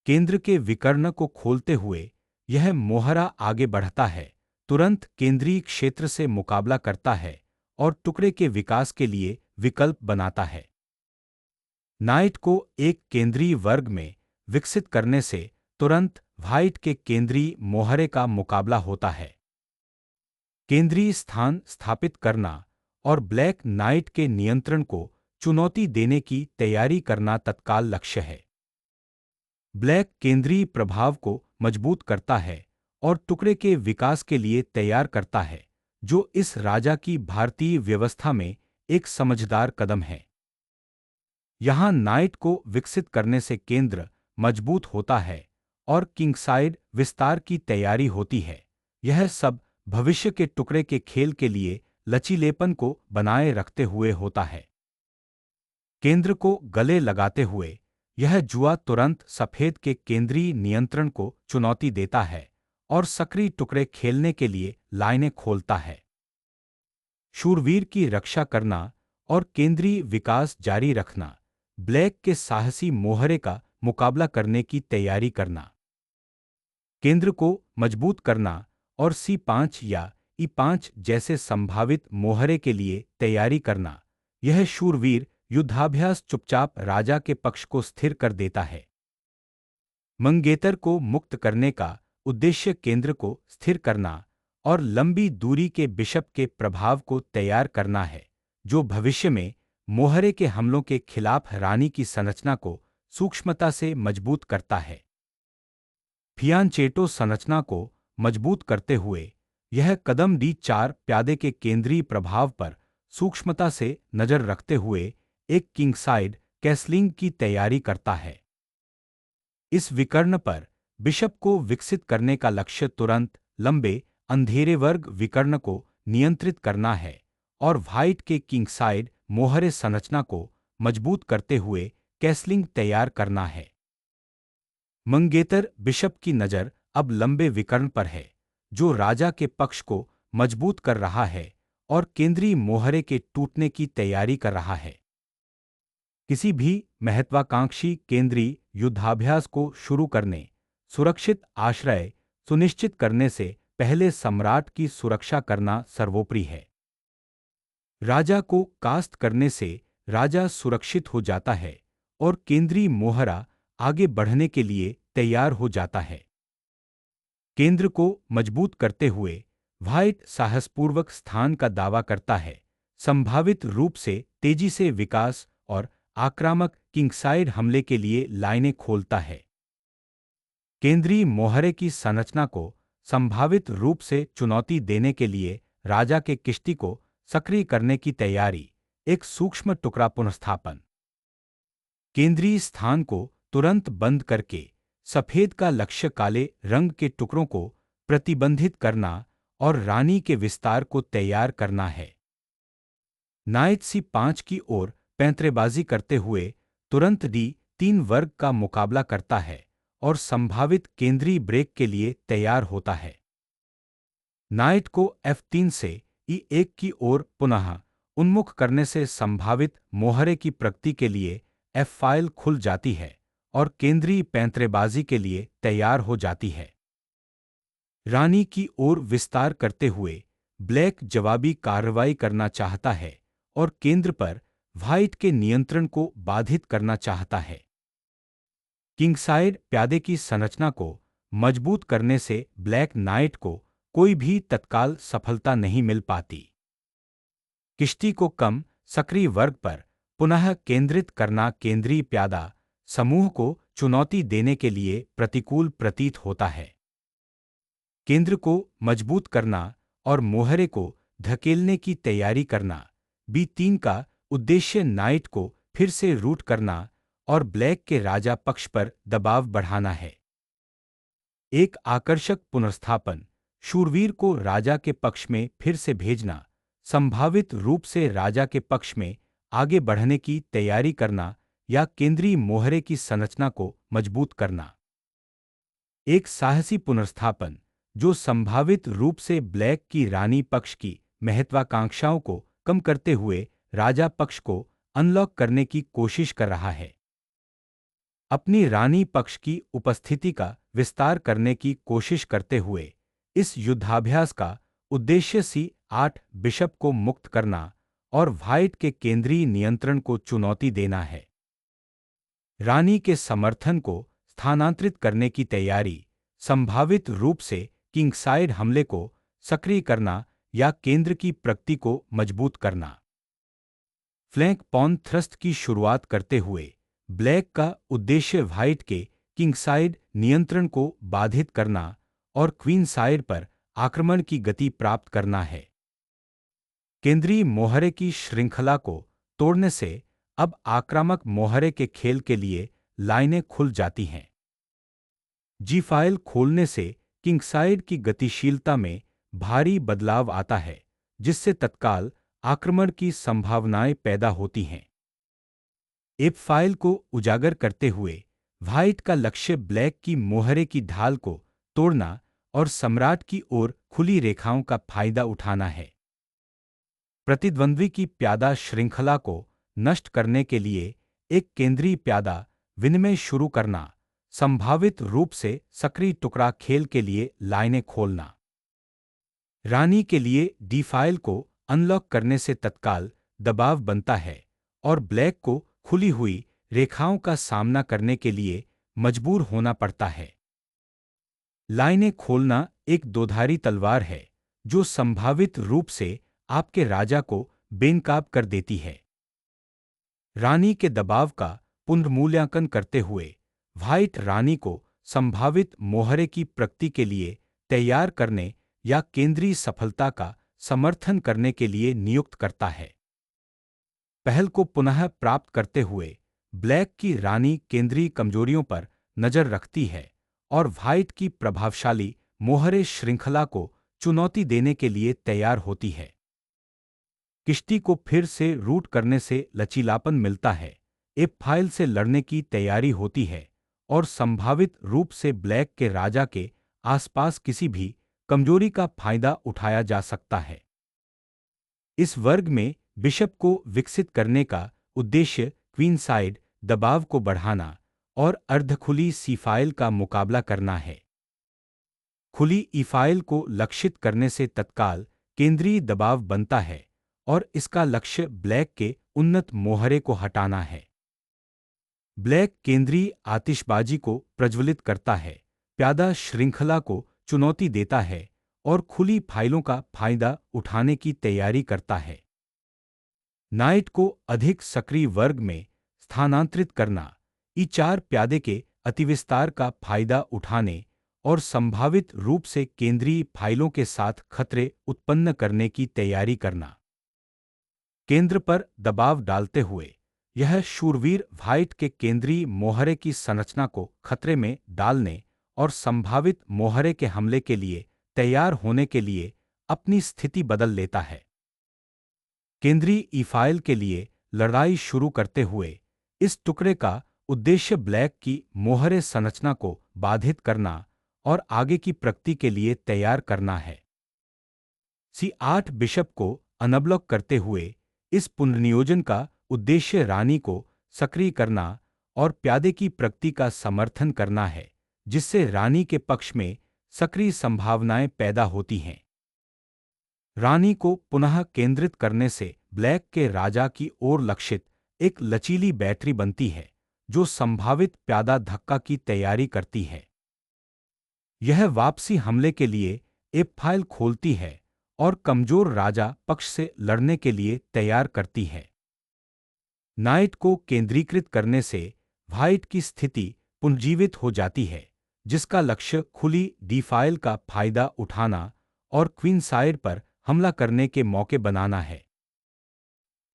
केंद्र के विकर्ण को खोलते हुए यह मोहरा आगे बढ़ता है, तुरंत केंद्रीय क्षेत्र से मुकाबला करता है और टुकड़े के विकास के लिए विकल्प बनाता है। नाइट को एक केंद्रीय वर्ग में विकसित करने से तुरंत व्हाइट के केंद्रीय मोहरे का मुकाबला होता है। केंद्रीय स्थान स्थापित करना और ब्लैक नाइट के नियंत्रण को चुनौती देने की तैयारी करना तत्काल लक्ष्य है। ब्लैक केंद्रीय प्रभाव को मजबूत करता है और टुकड़े के विकास के लिए तैयार करता है, जो इस राजा की भारतीय व्यवस्था में एक समझदार कदम है। यहां नाइट को विकसित करने से केंद्र मजबूत होता है और किंगसाइड विस्तार की तैयारी होती है। यह सब भविष्य के टुकड़े के खेल के लिए लचीलेपन को बनाए रखते हुए होता है। केंद्र को गले लगाते हुए यह जुआ तुरंत सफेद के केंद्रीय नियंत्रण को चुनौती देता है और सक्रिय टुकड़े खेलने के लिए लाइनें खोलता है। शूरवीर की रक्षा करना और केंद्रीय विकास जारी रखना, ब्लैक के साहसी मोहरे का मुकाबला करने की तैयारी करना। केंद्र को मजबूत करना और C5 या E5 जैसे संभावित मोहरे के लिए तैयारी करना, यह शूरवीर युद्धाभ्यास चुपचाप राजा के पक्ष को स्थिर कर देता है। मंगेतर को मुक्त करने का उद्देश्य केंद्र को स्थिर करना और लंबी दूरी के बिशप के प्रभाव को तैयार करना है, जो भविष्य में मोहरे के हमलों के खिलाफ रानी की संरचना को सूक्ष्मता से मजबूत करता है। फियांचेटो संरचना को मजबूत करते हुए यह कदम D4 प्यादे के केंद्रीय प्रभाव पर सूक्ष्मता से नजर रखते हुए एक किंगसाइड कैसलिंग की तैयारी करता है। इस विकर्ण पर बिशप को विकसित करने का लक्ष्य तुरंत लंबे अंधेरे वर्ग विकर्ण को नियंत्रित करना है और व्हाइट के किंगसाइड मोहरे संरचना को मजबूत करते हुए कैसलिंग तैयार करना है। मंगेतर बिशप की नज़र अब लंबे विकर्ण पर है, जो राजा के पक्ष को मजबूत कर रहा है और केंद्रीय मोहरे के टूटने की तैयारी कर रहा है। किसी भी महत्वाकांक्षी केंद्रीय युद्धाभ्यास को शुरू करने, सुरक्षित आश्रय सुनिश्चित करने से पहले सम्राट की सुरक्षा करना सर्वोपरि है। राजा को कास्ट करने से राजा सुरक्षित हो जाता है और केंद्रीय मोहरा आगे बढ़ने के लिए तैयार हो जाता है। केंद्र को मजबूत करते हुए व्हाइट साहसपूर्वक स्थान का दावा करता है, संभावित रूप से तेजी से विकास और आक्रामक किंगसाइड हमले के लिए लाइनें खोलता है। केंद्रीय मोहरे की संरचना को संभावित रूप से चुनौती देने के लिए राजा के किश्ती को सक्रिय करने की तैयारी, एक सूक्ष्म टुकड़ा पुनर्स्थापन। केंद्रीय स्थान को तुरंत बंद करके सफेद का लक्ष्य काले रंग के टुकड़ों को प्रतिबंधित करना और रानी के विस्तार को तैयार करना है। नाइट C5 की ओर पैंतरेबाजी करते हुए तुरंत D3 वर्ग का मुकाबला करता है और संभावित केंद्रीय ब्रेक के लिए तैयार होता है। नाइट को F3 से E1 की ओर पुनः उन्मुख करने से संभावित मोहरे की प्रगति के लिए F फाइल खुल जाती है और केंद्रीय पैंतरेबाजी के लिए तैयार हो जाती है। रानी की ओर विस्तार करते हुए ब्लैक जवाबी कार्रवाई करना चाहता है और केंद्र पर व्हाइट के नियंत्रण को बाधित करना चाहता है। किंगसाइड प्यादे की संरचना को मजबूत करने से ब्लैक नाइट को कोई भी तत्काल सफलता नहीं मिल पाती। किश्ती को कम सक्रिय वर्ग पर पुनः केंद्रित करना केंद्रीय प्यादा समूह को चुनौती देने के लिए प्रतिकूल प्रतीत होता है। केंद्र को मजबूत करना और मोहरे को धकेलने की तैयारी करना, B3 का उद्देश्य नाइट को फिर से रूट करना और ब्लैक के राजा पक्ष पर दबाव बढ़ाना है। एक आकर्षक पुनर्स्थापन, शूरवीर को राजा के पक्ष में फिर से भेजना, संभावित रूप से राजा के पक्ष में आगे बढ़ने की तैयारी करना या केंद्रीय मोहरे की संरचना को मजबूत करना। एक साहसी पुनर्स्थापन जो संभावित रूप से ब्लैक की रानी पक्ष की महत्वाकांक्षाओं को कम करते हुए राजा पक्ष को अनलॉक करने की कोशिश कर रहा है। अपनी रानी पक्ष की उपस्थिति का विस्तार करने की कोशिश करते हुए इस युद्धाभ्यास का उद्देश्य C8 बिशप को मुक्त करना और व्हाइट के केंद्रीय नियंत्रण को चुनौती देना है। रानी के समर्थन को स्थानांतरित करने की तैयारी, संभावित रूप से किंगसाइड हमले को सक्रिय करना या केंद्र की प्रगति को मजबूत करना। फ्लैंक पॉन थ्रस्ट की शुरुआत करते हुए ब्लैक का उद्देश्य व्हाइट के किंगसाइड नियंत्रण को बाधित करना और क्वीन साइड पर आक्रमण की गति प्राप्त करना है। केंद्रीय मोहरे की श्रृंखला को तोड़ने से अब आक्रामक मोहरे के खेल के लिए लाइनें खुल जाती हैं। जी फाइल खोलने से किंगसाइड की गतिशीलता में भारी बदलाव आता है, जिससे तत्काल आक्रमण की संभावनाएं पैदा होती हैं। एफ फाइल को उजागर करते हुए व्हाइट का लक्ष्य ब्लैक की मोहरे की ढाल को तोड़ना और सम्राट की ओर खुली रेखाओं का फायदा उठाना है। प्रतिद्वंद्वी की प्यादा श्रृंखला को नष्ट करने के लिए एक केंद्रीय प्यादा विनिमय शुरू करना, संभावित रूप से सक्रिय टुकड़ा खेल के लिए लाइनें खोलना। रानी के लिए डी फाइल को अनलॉक करने से तत्काल दबाव बनता है और ब्लैक को खुली हुई रेखाओं का सामना करने के लिए मजबूर होना पड़ता है। लाइनें खोलना एक दोधारी तलवार है जो संभावित रूप से आपके राजा को बेनकाब कर देती है। रानी के दबाव का पुनर्मूल्यांकन करते हुए व्हाइट रानी को संभावित मोहरे की प्रगति के लिए तैयार करने या केंद्रीय सफलता का समर्थन करने के लिए नियुक्त करता है। पहल को पुनः प्राप्त करते हुए ब्लैक की रानी केंद्रीय कमजोरियों पर नजर रखती है और व्हाइट की प्रभावशाली मोहरे श्रृंखला को चुनौती देने के लिए तैयार होती है। किश्ती को फिर से रूट करने से लचीलापन मिलता है, एफ फाइल से लड़ने की तैयारी होती है और संभावित रूप से ब्लैक के राजा के आसपास किसी भी कमजोरी का फायदा उठाया जा सकता है। इस वर्ग में बिशप को विकसित करने का उद्देश्य क्वीन साइड दबाव को बढ़ाना और अर्धखुली सी फाइल का मुकाबला करना है। खुली ई फाइल को लक्षित करने से तत्काल केंद्रीय दबाव बनता है और इसका लक्ष्य ब्लैक के उन्नत मोहरे को हटाना है। ब्लैक केंद्रीय आतिशबाजी को प्रज्वलित करता है, प्यादा श्रृंखला को चुनौती देता है और खुली फाइलों का फायदा उठाने की तैयारी करता है। नाइट को अधिक सक्रिय वर्ग में स्थानांतरित करना, E4 प्यादे के अतिविस्तार का फायदा उठाने और संभावित रूप से केंद्रीय फाइलों के साथ खतरे उत्पन्न करने की तैयारी करना। केंद्र पर दबाव डालते हुए यह शूरवीर व्हाइट के केंद्रीय मोहरे की संरचना को खतरे में डालने और संभावित मोहरे के हमले के लिए तैयार होने के लिए अपनी स्थिति बदल लेता है। केंद्रीय ई फाइल के लिए लड़ाई शुरू करते हुए इस टुकड़े का उद्देश्य ब्लैक की मोहरे संरचना को बाधित करना और आगे की प्रगति के लिए तैयार करना है। C8 बिशप को अनब्लॉक करते हुए इस पुनर्नियोजन का उद्देश्य रानी को सक्रिय करना और प्यादे की प्रगति का समर्थन करना है, जिससे रानी के पक्ष में सक्रिय संभावनाएं पैदा होती हैं। रानी को पुनः केंद्रित करने से ब्लैक के राजा की ओर लक्षित एक लचीली बैटरी बनती है, जो संभावित प्यादा धक्का की तैयारी करती है। यह वापसी हमले के लिए एक फाइल खोलती है और कमजोर राजा पक्ष से लड़ने के लिए तैयार करती है। नाइट को केंद्रीकृत करने से व्हाइट की स्थिति पुनर्जीवित हो जाती है, जिसका लक्ष्य खुली डी फाइल का फायदा उठाना और क्वीन साइड पर हमला करने के मौके बनाना है।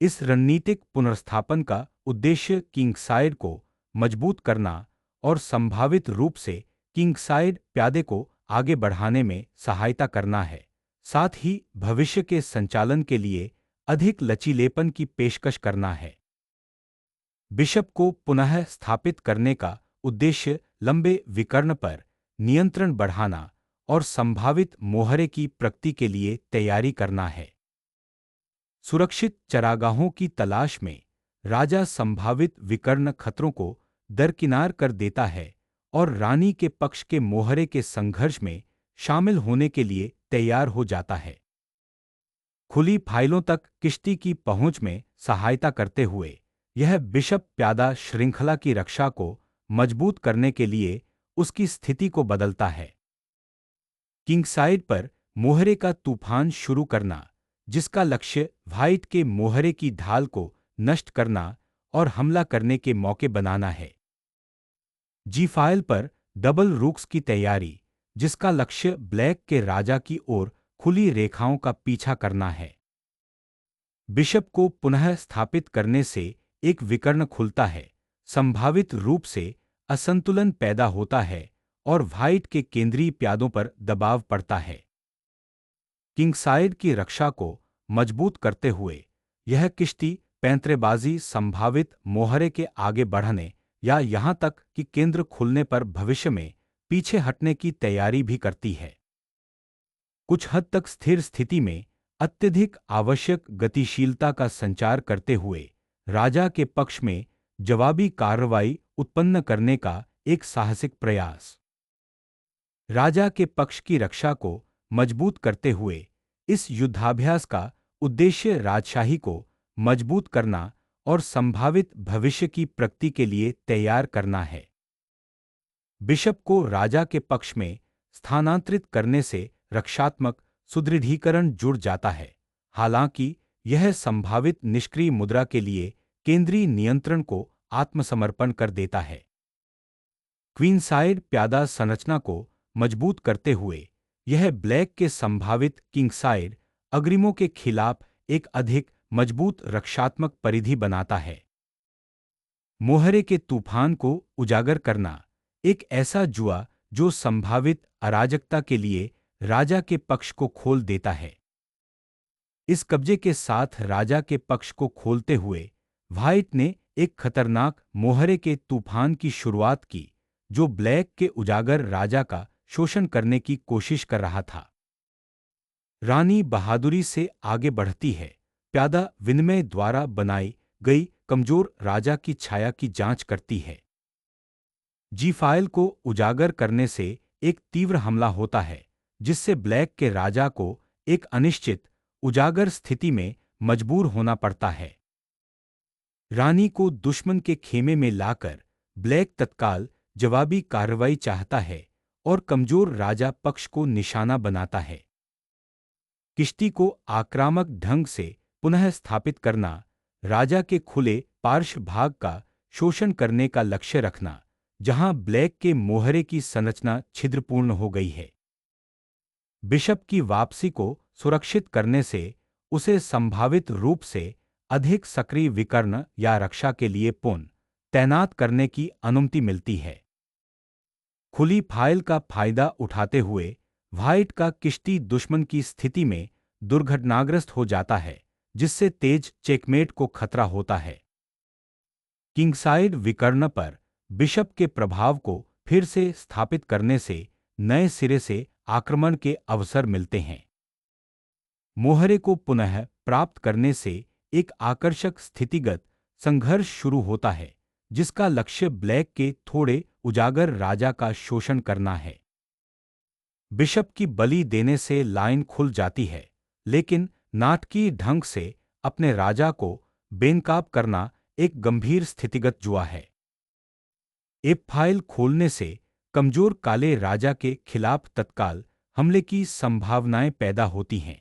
इस रणनीतिक पुनर्स्थापन का उद्देश्य किंग साइड को मजबूत करना और संभावित रूप से किंग साइड प्यादे को आगे बढ़ाने में सहायता करना है, साथ ही भविष्य के संचालन के लिए अधिक लचीलेपन की पेशकश करना है। बिशप को पुनः स्थापित करने का उद्देश्य लंबे विकर्ण पर नियंत्रण बढ़ाना और संभावित मोहरे की प्रगति के लिए तैयारी करना है। सुरक्षित चरागाहों की तलाश में राजा संभावित विकर्ण खतरों को दरकिनार कर देता है और रानी के पक्ष के मोहरे के संघर्ष में शामिल होने के लिए तैयार हो जाता है। खुली फाइलों तक किश्ती की पहुंच में सहायता करते हुए यह बिशप प्यादा श्रृंखला की रक्षा को मजबूत करने के लिए उसकी स्थिति को बदलता है। किंगसाइड पर मोहरे का तूफान शुरू करना, जिसका लक्ष्य व्हाइट के मोहरे की ढाल को नष्ट करना और हमला करने के मौके बनाना है। जी5 पर डबल रूक्स की तैयारी, जिसका लक्ष्य ब्लैक के राजा की ओर खुली रेखाओं का पीछा करना है। बिशप को पुनः स्थापित करने से एक विकर्ण खुलता है, संभावित रूप से असंतुलन पैदा होता है और व्हाइट के केंद्रीय प्यादों पर दबाव पड़ता है। किंगसाइड की रक्षा को मजबूत करते हुए यह किश्ती पैंतरेबाजी संभावित मोहरे के आगे बढ़ने या यहां तक कि केंद्र खुलने पर भविष्य में पीछे हटने की तैयारी भी करती है। कुछ हद तक स्थिर स्थिति में अत्यधिक आवश्यक गतिशीलता का संचार करते हुए राजा के पक्ष में जवाबी कार्रवाई उत्पन्न करने का एक साहसिक प्रयास। राजा के पक्ष की रक्षा को मजबूत करते हुए इस युद्धाभ्यास का उद्देश्य राजशाही को मजबूत करना और संभावित भविष्य की प्रगति के लिए तैयार करना है। बिशप को राजा के पक्ष में स्थानांतरित करने से रक्षात्मक सुदृढ़ीकरण जुड़ जाता है, हालांकि यह संभावित निष्क्रिय मुद्रा के लिए केंद्रीय नियंत्रण को आत्मसमर्पण कर देता है। क्वीनसाइड प्यादा संरचना को मजबूत करते हुए यह ब्लैक के संभावित किंगसाइड अग्रिमों के खिलाफ एक अधिक मजबूत रक्षात्मक परिधि बनाता है। मोहरे के तूफान को उजागर करना, एक ऐसा जुआ जो संभावित अराजकता के लिए राजा के पक्ष को खोल देता है। इस कब्जे के साथ राजा के पक्ष को खोलते हुए व्हाइट ने एक खतरनाक मोहरे के तूफान की शुरुआत की, जो ब्लैक के उजागर राजा का शोषण करने की कोशिश कर रहा था। रानी बहादुरी से आगे बढ़ती है, प्यादा विनिमय द्वारा बनाई गई कमजोर राजा की छाया की जांच करती है। जी5 को उजागर करने से एक तीव्र हमला होता है, जिससे ब्लैक के राजा को एक अनिश्चित उजागर स्थिति में मजबूर होना पड़ता है। रानी को दुश्मन के खेमे में लाकर ब्लैक तत्काल जवाबी कार्रवाई चाहता है और कमजोर राजा पक्ष को निशाना बनाता है। किश्ती को आक्रामक ढंग से पुनः स्थापित करना, राजा के खुले पार्श्व भाग का शोषण करने का लक्ष्य रखना, जहां ब्लैक के मोहरे की संरचना छिद्रपूर्ण हो गई है। बिशप की वापसी को सुरक्षित करने से उसे संभावित रूप से अधिक सक्रिय विकर्ण या रक्षा के लिए पुनः तैनात करने की अनुमति मिलती है। खुली फाइल का फायदा उठाते हुए व्हाइट का किश्ती दुश्मन की स्थिति में दुर्घटनाग्रस्त हो जाता है, जिससे तेज चेकमेट को खतरा होता है। किंगसाइड विकर्ण पर बिशप के प्रभाव को फिर से स्थापित करने से नए सिरे से आक्रमण के अवसर मिलते हैं। मोहरे को पुनः प्राप्त करने से एक आकर्षक स्थितिगत संघर्ष शुरू होता है, जिसका लक्ष्य ब्लैक के थोड़े उजागर राजा का शोषण करना है। बिशप की बलि देने से लाइन खुल जाती है, लेकिन नाटकीय ढंग से अपने राजा को बेनकाब करना एक गंभीर स्थितिगत जुआ है। एक फाइल खोलने से कमजोर काले राजा के खिलाफ तत्काल हमले की संभावनाएं पैदा होती हैं।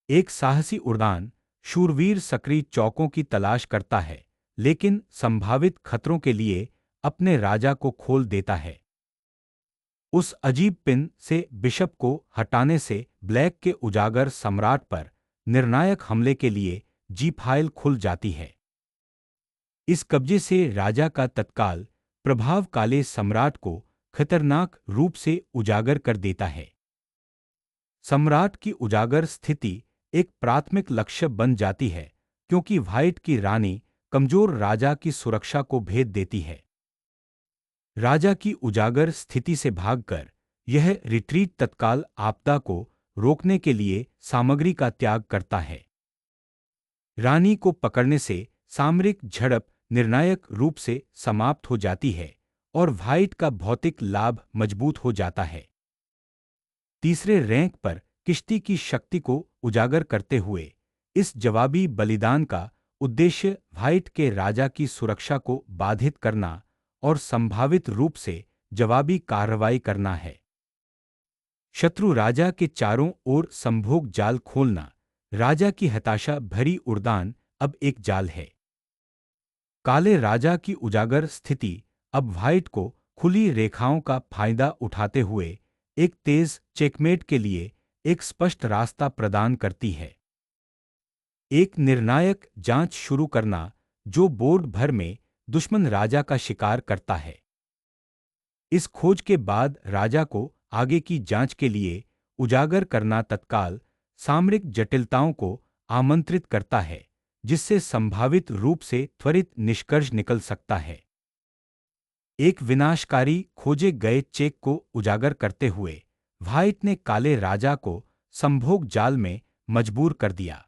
एक साहसी उड़ान शूरवीर सक्रिय चौकों की तलाश करता है, लेकिन संभावित खतरों के लिए अपने राजा को खोल देता है। उस अजीब पिन से बिशप को हटाने से ब्लैक के उजागर सम्राट पर निर्णायक हमले के लिए जी5 खुल जाती है। इस कब्जे से राजा का तत्काल प्रभाव काले सम्राट को खतरनाक रूप से उजागर कर देता है। सम्राट की उजागर स्थिति एक प्राथमिक लक्ष्य बन जाती है, क्योंकि व्हाइट की रानी कमजोर राजा की सुरक्षा को भेद देती है। राजा की उजागर स्थिति से भागकर यह रिट्रीट तत्काल आपदा को रोकने के लिए सामग्री का त्याग करता है। रानी को पकड़ने से सामरिक झड़प निर्णायक रूप से समाप्त हो जाती है और व्हाइट का भौतिक लाभ मजबूत हो जाता है। तीसरे रैंक पर किश्ती की शक्ति को उजागर करते हुए इस जवाबी बलिदान का उद्देश्य व्हाइट के राजा की सुरक्षा को बाधित करना और संभावित रूप से जवाबी कार्रवाई करना है। शत्रु राजा के चारों ओर संभोग जाल खोलना। राजा की हताशा भरी उड़ान अब एक जाल है। काले राजा की उजागर स्थिति अब व्हाइट को खुली रेखाओं का फायदा उठाते हुए एक तेज चेकमेट के लिए एक स्पष्ट रास्ता प्रदान करती है। एक निर्णायक जांच शुरू करना जो बोर्ड भर में दुश्मन राजा का शिकार करता है। इस खोज के बाद राजा को आगे की जांच के लिए उजागर करना तत्काल सामरिक जटिलताओं को आमंत्रित करता है, जिससे संभावित रूप से त्वरित निष्कर्ष निकल सकता है। एक विनाशकारी खोजे गए चेक को उजागर करते हुए व्हाइट ने काले राजा को संभोग जाल में मजबूर कर दिया।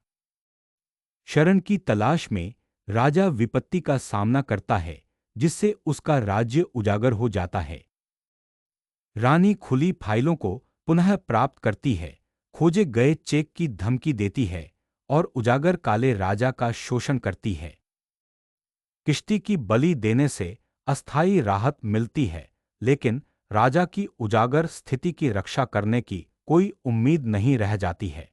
शरण की तलाश में राजा विपत्ति का सामना करता है, जिससे उसका राज्य उजागर हो जाता है। रानी खुली फाइलों को पुनः प्राप्त करती है, खोजे गए चेक की धमकी देती है और उजागर काले राजा का शोषण करती है। किश्ती की बलि देने से अस्थायी राहत मिलती है, लेकिन राजा की उजागर स्थिति की रक्षा करने की कोई उम्मीद नहीं रह जाती है।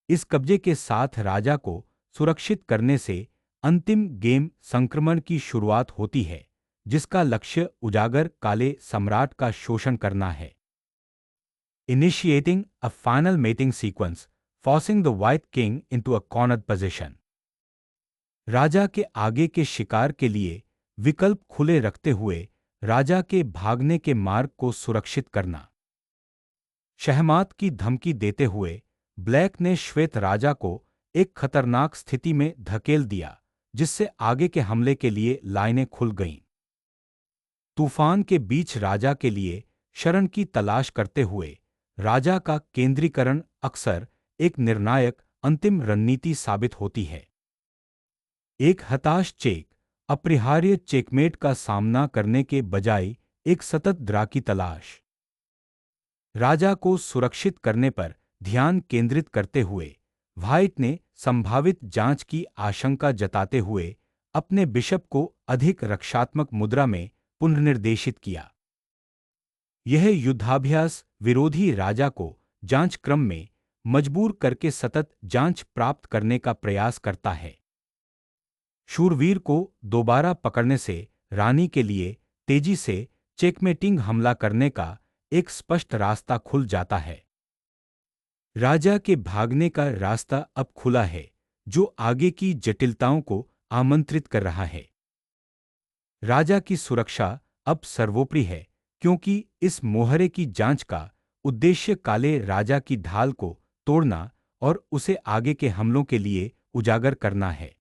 इस कब्जे के साथ राजा को सुरक्षित करने से अंतिम गेम संक्रमण की शुरुआत होती है, जिसका लक्ष्य उजागर काले सम्राट का शोषण करना है। Initiating a final mating sequence, forcing the White King into a cornered position. राजा के आगे के शिकार के लिए विकल्प खुले रखते हुए राजा के भागने के मार्ग को सुरक्षित करना। शहमात की धमकी देते हुए ब्लैक ने श्वेत राजा को एक खतरनाक स्थिति में धकेल दिया, जिससे आगे के हमले के लिए लाइनें खुल गईं। तूफान के बीच राजा के लिए शरण की तलाश करते हुए राजा का केंद्रीकरण अक्सर एक निर्णायक अंतिम रणनीति साबित होती है। एक हताश चेक अपरिहार्य चेकमेट का सामना करने के बजाय एक सतत ड्रा की तलाश। राजा को सुरक्षित करने पर ध्यान केंद्रित करते हुए व्हाइट ने संभावित जांच की आशंका जताते हुए अपने बिशप को अधिक रक्षात्मक मुद्रा में पुनर्निर्देशित किया। यह युद्धाभ्यास विरोधी राजा को जांच क्रम में मजबूर करके सतत जांच प्राप्त करने का प्रयास करता है। शूरवीर को दोबारा पकड़ने से रानी के लिए तेजी से चेकमेटिंग हमला करने का एक स्पष्ट रास्ता खुल जाता है। राजा के भागने का रास्ता अब खुला है, जो आगे की जटिलताओं को आमंत्रित कर रहा है। राजा की सुरक्षा अब सर्वोपरि है, क्योंकि इस मोहरे की जांच का उद्देश्य काले राजा की ढाल को तोड़ना और उसे आगे के हमलों के लिए उजागर करना है।